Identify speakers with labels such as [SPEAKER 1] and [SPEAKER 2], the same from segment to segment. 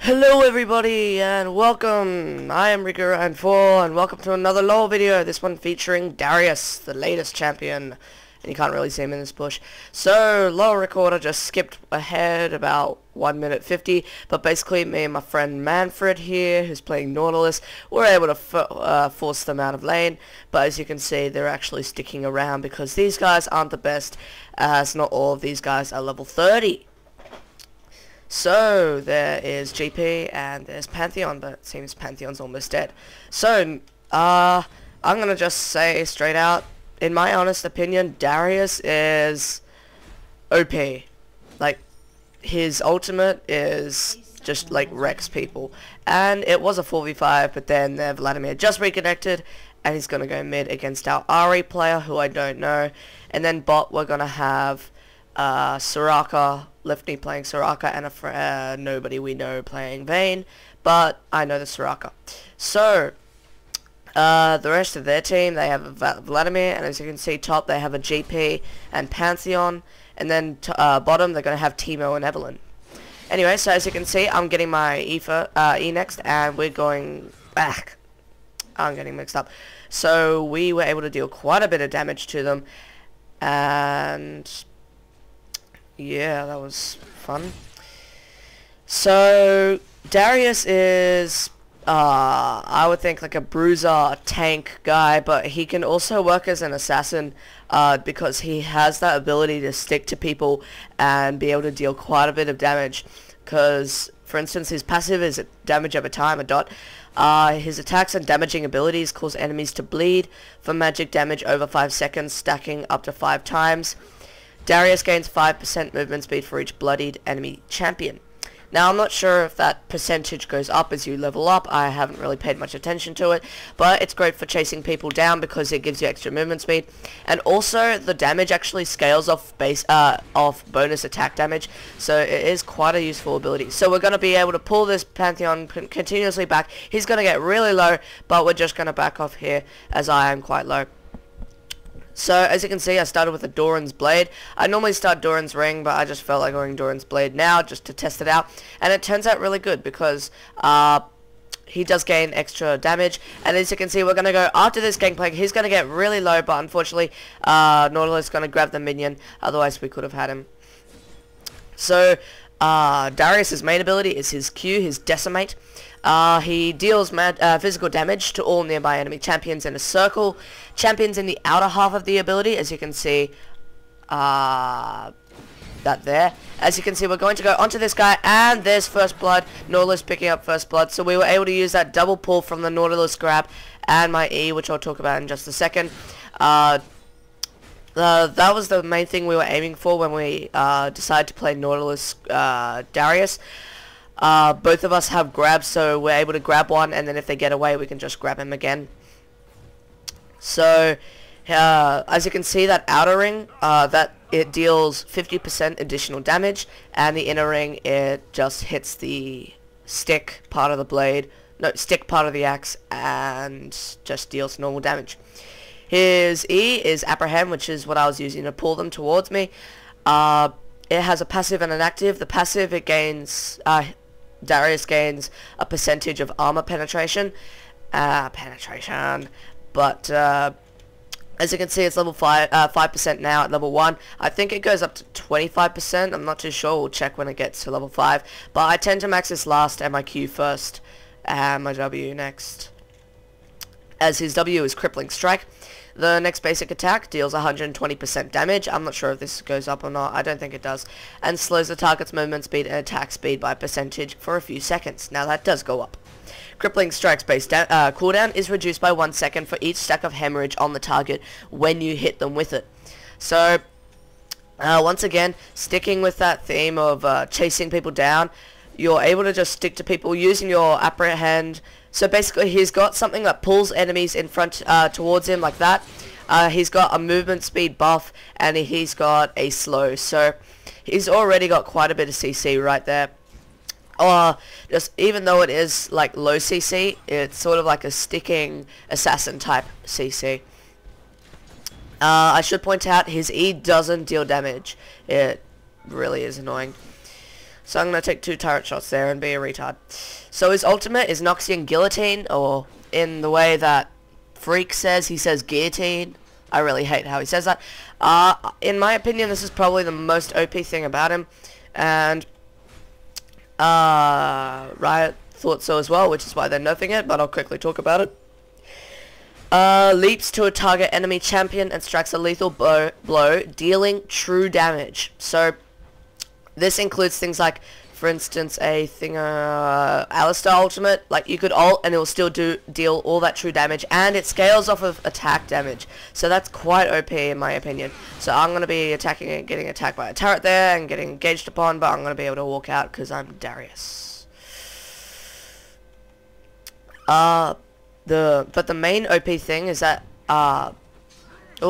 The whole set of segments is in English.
[SPEAKER 1] Hello everybody and welcome. I am Rico94 and welcome to another LoL video, this one featuring Darius, the latest champion. And you can't really see him in this bush. So, LoL Recorder just skipped ahead about 1 minute 50, but basically me and my friend Manfred here, who's playing Nautilus, were able to force them out of lane. But as you can see, they're actually sticking around because these guys aren't the best, as not all of these guys are level 30. So, there is GP and there's Pantheon, but it seems Pantheon's almost dead. So, I'm gonna just say straight out, in my honest opinion, Darius is OP. Like, his ultimate is just, like, wrecks people. And it was a 4v5, but then Vladimir just reconnected, and he's gonna go mid against our RE player, who I don't know. And then bot, we're gonna have Soraka, Lefty playing Soraka, and nobody we know playing Vayne, but I know the Soraka. So, the rest of their team, they have Vladimir, and as you can see top, they have a GP and Pantheon, and then bottom, they're going to have Teemo and Evelyn. Anyway, so as you can see, I'm getting my E next, and we're going back. I'm getting mixed up. So, we were able to deal quite a bit of damage to them, and yeah, that was fun. So, Darius is, I would think like a bruiser, a tank guy, but he can also work as an assassin, because he has that ability to stick to people and be able to deal quite a bit of damage. Because, for instance, his passive is damage over time, a dot. His attacks and damaging abilities cause enemies to bleed for magic damage over 5 seconds, stacking up to 5 times. Darius gains 5% movement speed for each bloodied enemy champion. Now, I'm not sure if that percentage goes up as you level up. I haven't really paid much attention to it, but it's great for chasing people down because it gives you extra movement speed. And also, the damage actually scales off off bonus attack damage, so it is quite a useful ability. So we're going to be able to pull this Pantheon continuously back. He's going to get really low, but we're just going to back off here as I am quite low. So, as you can see, I started with a Doran's Blade. I normally start Doran's Ring, but I just felt like going Doran's Blade now, just to test it out. And it turns out really good, because he does gain extra damage. And as you can see, we're going to go after this Gangplank. He's going to get really low, but unfortunately, Nautilus is going to grab the minion. Otherwise, we could have had him. So, Darius' main ability is his Q, his Decimate. He deals physical damage to all nearby enemy champions in a circle. Champions in the outer half of the ability, as you can see, that there. As you can see, we're going to go onto this guy, and there's First Blood. Nautilus picking up First Blood, so we were able to use that double pull from the Nautilus grab and my E, which I'll talk about in just a second. That was the main thing we were aiming for when we decided to play Nautilus Darius. Both of us have grabs, so we're able to grab one, and then if they get away, we can just grab him again. So, as you can see, that outer ring, that it deals 50% additional damage, and the inner ring, it just hits the stick part of the blade, no, stick part of the axe, and just deals normal damage. His E is Apprehend, which is what I was using to pull them towards me. It has a passive and an active. The passive, it gains, Darius gains a percentage of armor penetration. But, as you can see, it's level 5% now at level 1. I think it goes up to 25%. I'm not too sure. We'll check when it gets to level 5. But I tend to max this last and my Q first, and my W next. As his W is Crippling Strike. The next basic attack deals 120% damage. I'm not sure if this goes up or not. I don't think it does. And slows the target's movement speed and attack speed by a percentage for a few seconds. Now that does go up. Crippling Strike's base cooldown is reduced by 1 second for each stack of hemorrhage on the target when you hit them with it. So, once again, sticking with that theme of chasing people down, you're able to just stick to people using your Apprehend. So basically, he's got something that pulls enemies in front towards him like that. He's got a movement speed buff, and he's got a slow. So he's already got quite a bit of CC right there. Just even though it is like low CC, it's sort of like a sticking assassin type CC. I should point out his E doesn't deal damage. It really is annoying. So I'm going to take 2 turret shots there and be a retard. So his ultimate is Noxian Guillotine, or in the way that Freak says, he says guillotine. I really hate how he says that. In my opinion, this is probably the most OP thing about him. And Riot thought so as well, which is why they're nerfing it, but I'll quickly talk about it. Leaps to a target enemy champion and strikes a lethal blow, dealing true damage. So this includes things like, for instance, Alistar ultimate. Like, you could ult and it will still deal all that true damage, and it scales off of attack damage. So that's quite OP in my opinion. So I'm going to be attacking it, getting attacked by a turret there and getting engaged upon, but I'm going to be able to walk out because I'm Darius. But the main OP thing is that, oh,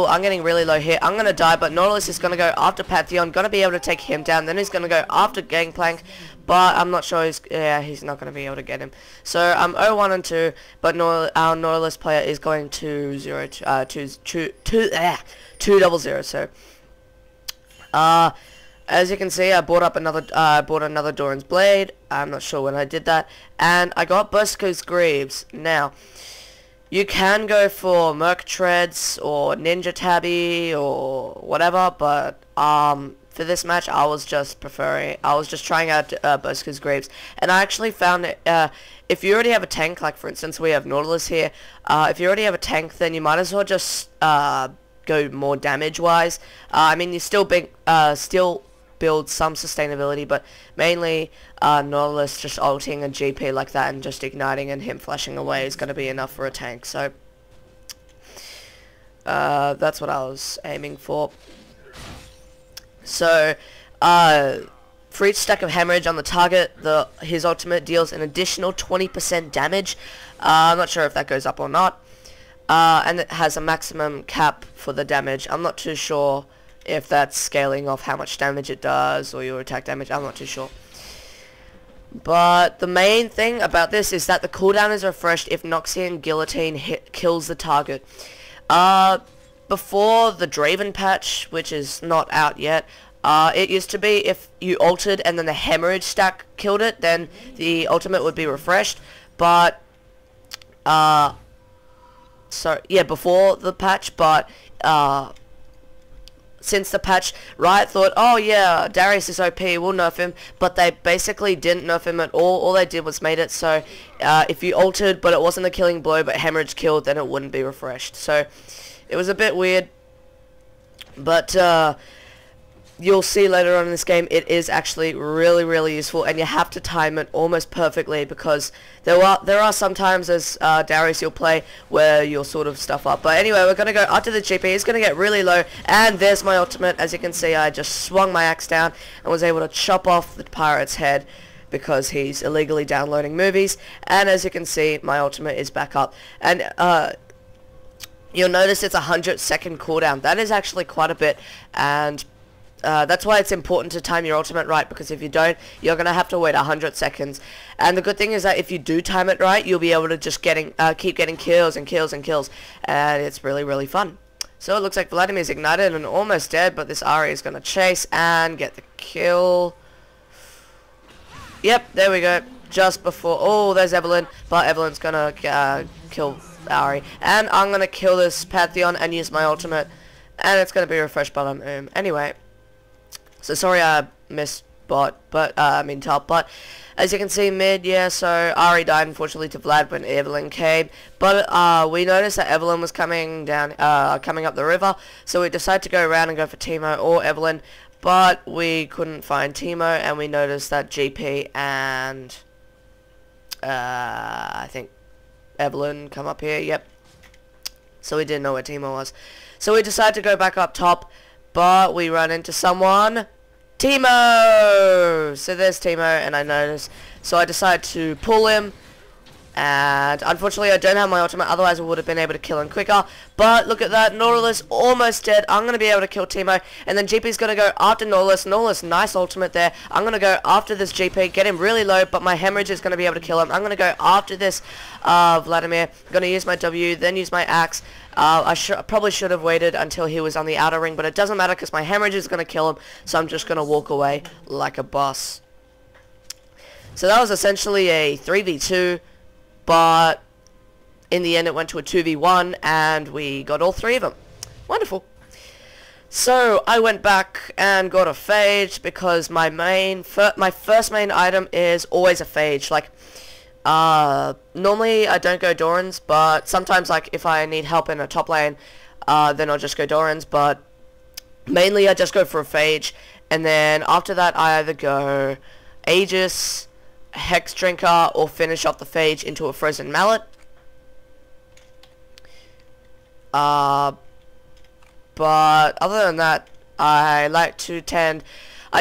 [SPEAKER 1] I'm getting really low here. I'm going to die, but Nautilus is going to go after Pantheon, going to be able to take him down, then he's going to go after Gangplank, but I'm not sure he's not going to be able to get him. So I'm 0-1 and 2, but our Nautilus player is going to 2-0, so, as you can see, I bought another Doran's Blade. I'm not sure when I did that, and I got Bosco's Greaves. Now, you can go for Merc Treads or Ninja Tabby or whatever, but for this match I was just trying out Bosco's Greaves, and I actually found that if you already have a tank, like for instance we have Nautilus here, if you already have a tank, then you might as well just go more damage wise. I mean, you still build some sustainability, but mainly Nautilus just ulting a GP like that and just igniting and him flashing away is going to be enough for a tank. So that's what I was aiming for. So for each stack of hemorrhage on the target, his ultimate deals an additional 20% damage. I'm not sure if that goes up or not, and it has a maximum cap for the damage. I'm not too sure if that's scaling off how much damage it does or your attack damage. I'm not too sure. But the main thing about this is that the cooldown is refreshed if Noxian Guillotine kills the target. Before the Draven patch, which is not out yet, it used to be if you ulted and then the hemorrhage stack killed it, then the ultimate would be refreshed. But so yeah, before the patch, but since the patch, Riot thought, oh yeah, Darius is OP, we'll nerf him, but they basically didn't nerf him at all. All they did was made it so if you ulted but it wasn't a killing blow but hemorrhage killed, then it wouldn't be refreshed. So it was a bit weird, but you'll see later on in this game it is actually really useful, and you have to time it almost perfectly, because there are some times as Darius you'll play where you'll sort of stuff up. But anyway, we're going to go after the GP. He's going to get really low, and there's my ultimate. As you can see, I just swung my axe down and was able to chop off the pirate's head because he's illegally downloading movies. And as you can see, my ultimate is back up, and you'll notice it's a 100-second cooldown. That is actually quite a bit, and that's why it's important to time your ultimate right, because if you don't, you're going to have to wait 100 seconds. And the good thing is that if you do time it right, you'll be able to just keep getting kills and kills and kills, and it's really fun. So it looks like Vladimir's ignited and almost dead, but this Ahri is going to chase and get the kill. Yep, there we go. Just before, oh, there's Evelyn, but Evelyn's going to kill Ahri, and I'm going to kill this Pantheon and use my ultimate, and it's going to be refreshed by the anyway. So sorry I missed bot, but I mean top, but as you can see mid, yeah, so Ahri died unfortunately to Vlad when Evelyn came, but we noticed that Evelyn was coming up the river, so we decided to go around and go for Teemo or Evelyn, but we couldn't find Teemo, and we noticed that GP and I think Evelyn come up here, yep, so we didn't know where Teemo was, so we decided to go back up top. But we run into someone, Teemo! So there's Teemo, and I noticed. So I decided to pull him, and unfortunately I don't have my ultimate, otherwise I would have been able to kill him quicker. But look at that, Nautilus almost dead. I'm going to be able to kill Teemo, and then GP's going to go after Nautilus. Nautilus, nice ultimate there. I'm going to go after this GP, get him really low, but my hemorrhage is going to be able to kill him. I'm going to go after this Vladimir. I'm going to use my W, then use my axe. I probably should have waited until he was on the outer ring, but it doesn't matter because my hemorrhage is going to kill him, so I'm just going to walk away like a boss. So that was essentially a 3v2, but in the end it went to a 2v1 and we got all 3 of them. Wonderful. So I went back and got a phage because my first main item is always a phage. Like, normally I don't go Dorans, but sometimes, like, if I need help in a top lane, then I'll just go Dorans, but mainly I just go for a phage, and then after that I either go Aegis, Hex Drinker, or finish off the phage into a Frozen Mallet. But other than that, I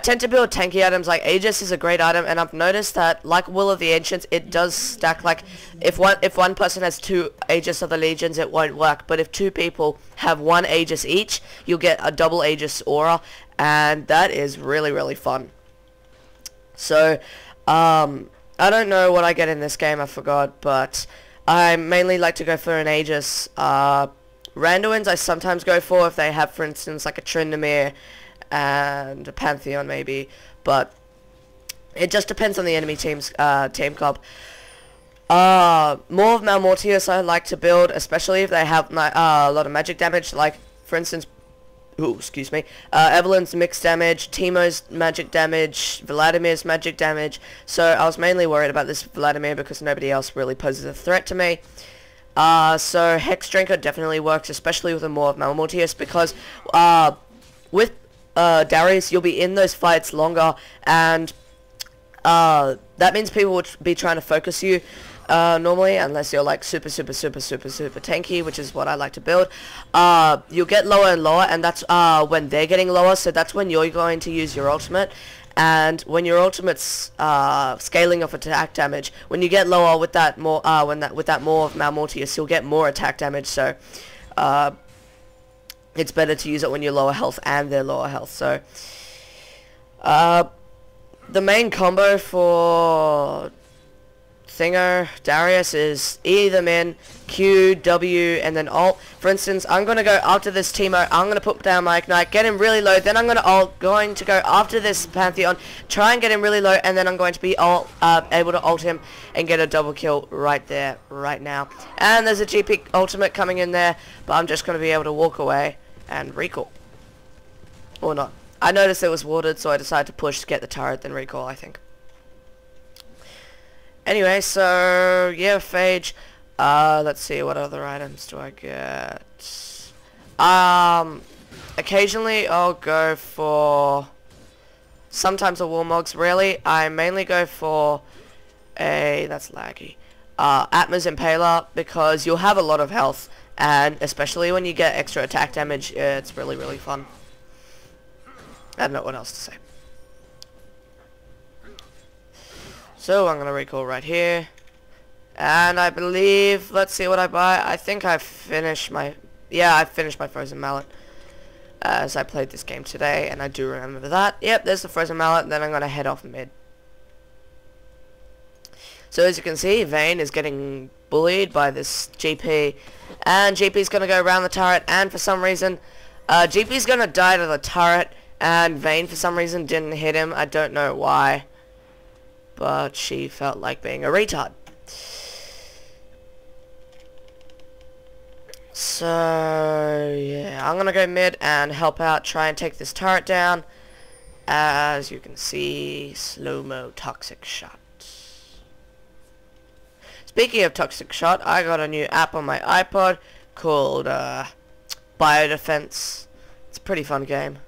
[SPEAKER 1] tend to build tanky items. Like Aegis is a great item, and I've noticed that, like Will of the Ancients, it does stack. Like if one person has 2 Aegis of the Legions, it won't work. But if 2 people have 1 Aegis each, you'll get a double Aegis aura, and that is really, really fun. So I don't know what I get in this game, I forgot, but I mainly like to go for an Aegis. Randuins I sometimes go for if they have, for instance, like a Tryndamere and a Pantheon maybe, but it just depends on the enemy team's team comp. More of Malmortius I like to build, especially if they have a lot of magic damage, like for instance, Evelyn's mixed damage, Teemo's magic damage, Vladimir's magic damage. So I was mainly worried about this Vladimir because nobody else really poses a threat to me. So Hex Drinker definitely works, especially with a more of Malmortius, because with Darius you'll be in those fights longer, and that means people would be trying to focus you normally, unless you're like super tanky, which is what I like to build. You'll get lower and lower, and that's when they're getting lower, so that's when you're going to use your ultimate. And when your ultimate's scaling off attack damage, when you get lower with that more with that more of Malmortius, you'll get more attack damage. So it's better to use it when you're lower health and they're lower health. So the main combo for Darius is E them in, Q, W, and then ult. For instance, I'm going to go after this Teemo, I'm going to put down my Ignite, get him really low, then I'm going to go after this Pantheon, try and get him really low, and then I'm going to be able to ult him and get a double kill right there, right now. And there's a GP ultimate coming in there, but I'm just going to be able to walk away and recall. Or not. I noticed it was warded, so I decided to push to get the turret, then recall, I think. Anyway, so yeah, phage. Let's see, what other items do I get? Occasionally I'll go for sometimes a Warmogs. Rarely, I mainly go for that's laggy. Atma's Impaler, because you'll have a lot of health, and especially when you get extra attack damage, it's really, really fun. I don't know what else to say. So I'm gonna recall right here, and I believe, let's see what I buy. I think I finished my Frozen Mallet as I played this game today, and I do remember that. Yep, there's the Frozen Mallet, and then I'm gonna head off mid. So as you can see, Vayne is getting bullied by this GP, and GP's gonna go around the turret, and for some reason GP's gonna die to the turret, and Vayne for some reason didn't hit him. I don't know why, but she felt like being a retard. So yeah, I'm gonna go mid and help out, try and take this turret down. As you can see, slow-mo toxic shot. Speaking of toxic shot, I got a new app on my iPod called Biodefense. It's a pretty fun game.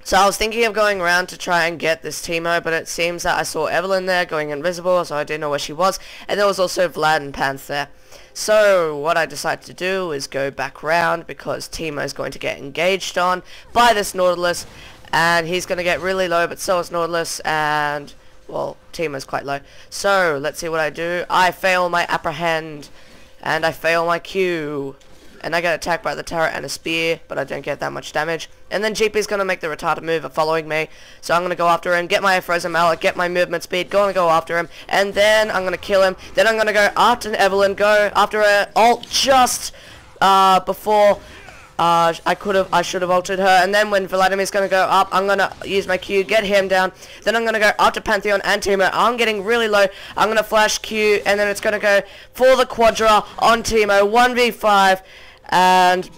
[SPEAKER 1] So I was thinking of going around to try and get this Teemo, but it seems that I saw Evelyn there going invisible, so I didn't know where she was, and there was also Vlad and Panth there. So what I decided to do is go back round, because Teemo is going to get engaged on by this Nautilus, and he's going to get really low, but so is Nautilus, and well, Teemo's quite low. So let's see what I do. I fail my apprehend, and I fail my Q, and I get attacked by the turret and a spear, but I don't get that much damage. And then GP's going to make the retarded move of following me, so I'm going to go after him, get my Frozen Mallet, get my movement speed, go after him, and then I'm going to kill him. Then I'm going to go after Evelyn, go after her ult just before I should have ulted her, and then when Vladimir's gonna go up, I'm gonna use my Q, get him down, then I'm gonna go up to Pantheon and Teemo. I'm getting really low, I'm gonna flash Q, and then it's gonna go for the Quadra on Teemo, 1v5, and,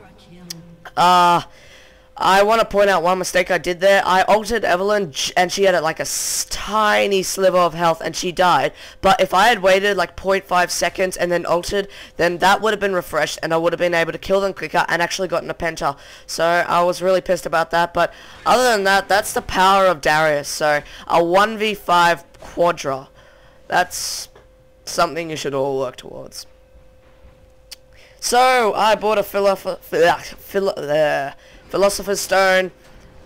[SPEAKER 1] I want to point out one mistake I did there. I ulted Evelyn, and she had like a tiny sliver of health, and she died. But if I had waited like 0.5 seconds and then ulted, then that would have been refreshed, and I would have been able to kill them quicker and actually gotten a penta. So I was really pissed about that. But other than that, that's the power of Darius. So a 1v5 Quadra. That's something you should all work towards. So I bought a Philosopher's Stone,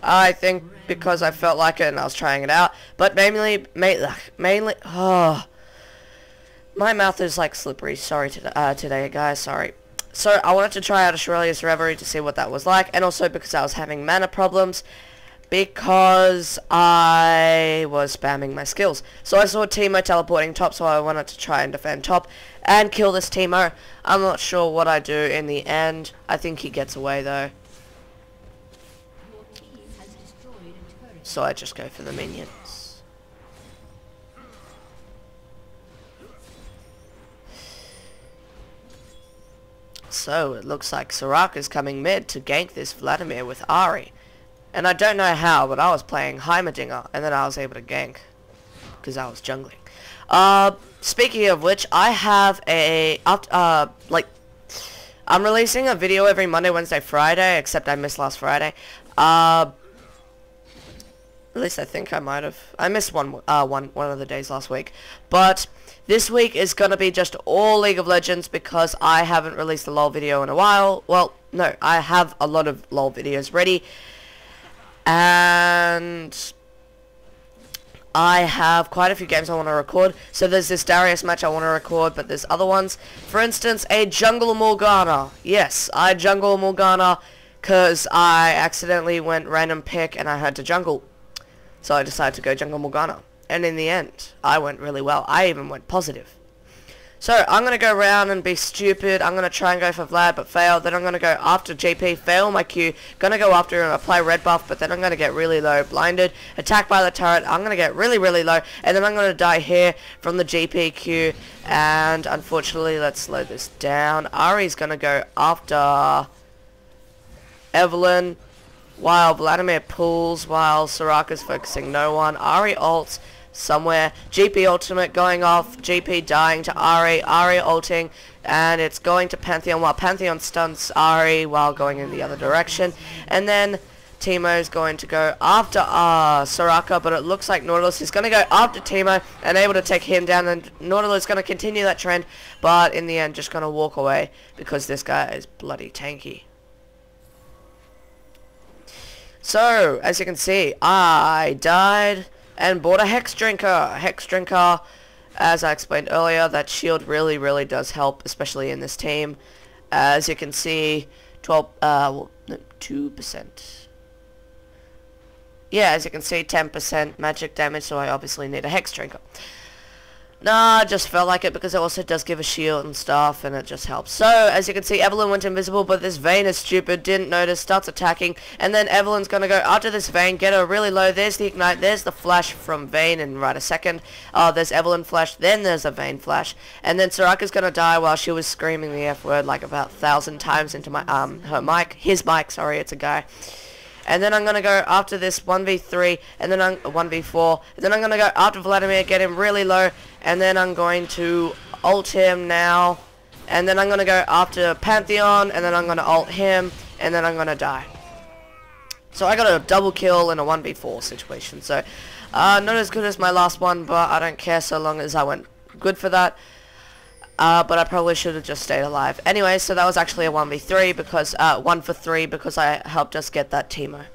[SPEAKER 1] I think because I felt like it and I was trying it out, but mainly, oh, my mouth is like slippery, sorry today guys, sorry. So I wanted to try out Aurelius Reverie to see what that was like, and also because I was having mana problems, because I was spamming my skills. So I saw Teemo teleporting top, so I wanted to try and defend top, and kill this Teemo. I'm not sure what I do in the end, I think he gets away though. So I just go for the minions. So it looks like Soraka's coming mid to gank this Vladimir with Ahri. And I don't know how, but I was playing Heimerdinger and then I was able to gank. Because I was jungling. Speaking of which, I have a... I'm releasing a video every Monday, Wednesday, Friday, except I missed last Friday. At least I think I might have. I missed one of the days last week. But this week is going to be just all League of Legends because I haven't released a LoL video in a while. Well, no, I have a lot of LoL videos ready. And I have quite a few games I want to record. So there's this Darius match I want to record, but there's other ones. For instance, a Jungle Morgana. Yes, I jungle Morgana because I accidentally went random pick and I had to jungle. So I decided to go jungle Morgana. And in the end, I went really well. I even went positive. So I'm going to go around and be stupid. I'm going to try and go for Vlad, but fail. Then I'm going to go after GP, fail my Q. Going to go after him, apply red buff, but then I'm going to get really low. Blinded, attacked by the turret. I'm going to get really, really low. And then I'm going to die here from the GP Q. And unfortunately, let's slow this down. Ahri's going to go after Evelyn. While Vladimir pulls, while Soraka's focusing no one. Ahri ults somewhere. GP ultimate going off. GP dying to Ahri. Ahri ulting. And it's going to Pantheon while Pantheon stuns Ahri while going in the other direction. And then Teemo's going to go after Soraka. But it looks like Nautilus is going to go after Teemo and able to take him down. And Nautilus is going to continue that trend. But in the end just going to walk away because this guy is bloody tanky. So, as you can see, I died and bought a Hex Drinker. Hex Drinker, as I explained earlier, that shield really, really does help, especially in this team. As you can see, 2%. Yeah, as you can see, 10% magic damage, so I obviously need a Hex Drinker. Nah, I just felt like it because it also does give a shield and stuff, and it just helps. So, as you can see, Evelyn went invisible, but this Vayne is stupid, didn't notice, starts attacking, and then Evelyn's gonna go after this Vayne, get her really low. There's the ignite, there's the flash from Vayne in right a second. There's Evelyn flash, then there's a Vayne flash, and then Soraka's gonna die while she was screaming the F word like about 1,000 times into my his mic, sorry, it's a guy. And then I'm going to go after this 1v3, and then 1v4, and then I'm going to go after Vladimir, get him really low, and then I'm going to ult him now, and then I'm going to go after Pantheon, and then I'm going to ult him, and then I'm going to die. So I got a double kill in a 1v4 situation, so not as good as my last one, but I don't care so long as I went good for that. But I probably should have just stayed alive. Anyway, so that was actually a 1v3 because 1 for 3 because I helped us get that Teemo.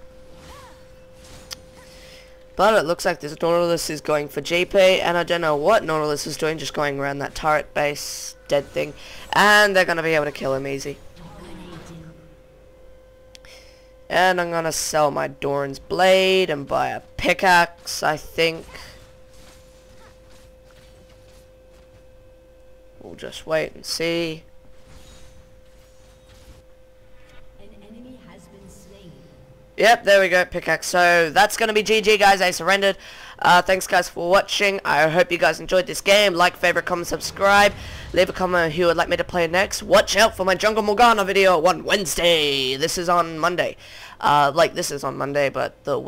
[SPEAKER 1] But it looks like this Nautilus is going for GP, and I don't know what Nautilus is doing, just going around that turret base dead thing, and they're gonna be able to kill him easy. And I'm gonna sell my Doran's blade and buy a pickaxe, I think. We'll just wait and see.
[SPEAKER 2] An enemy
[SPEAKER 1] Yep, there we go, pickaxe. So that's going to be GG, guys. I surrendered. Thanks, guys, for watching. I hope you guys enjoyed this game. Like, favorite, comment, subscribe. Leave a comment who would like me to play next. Watch out for my Jungle Morgana video on Wednesday. This is on Monday. This is on Monday, but the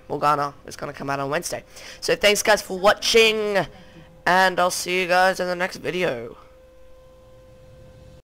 [SPEAKER 1] Morgana is going to come out on Wednesday. So thanks, guys, for watching. And I'll see you guys in the next video.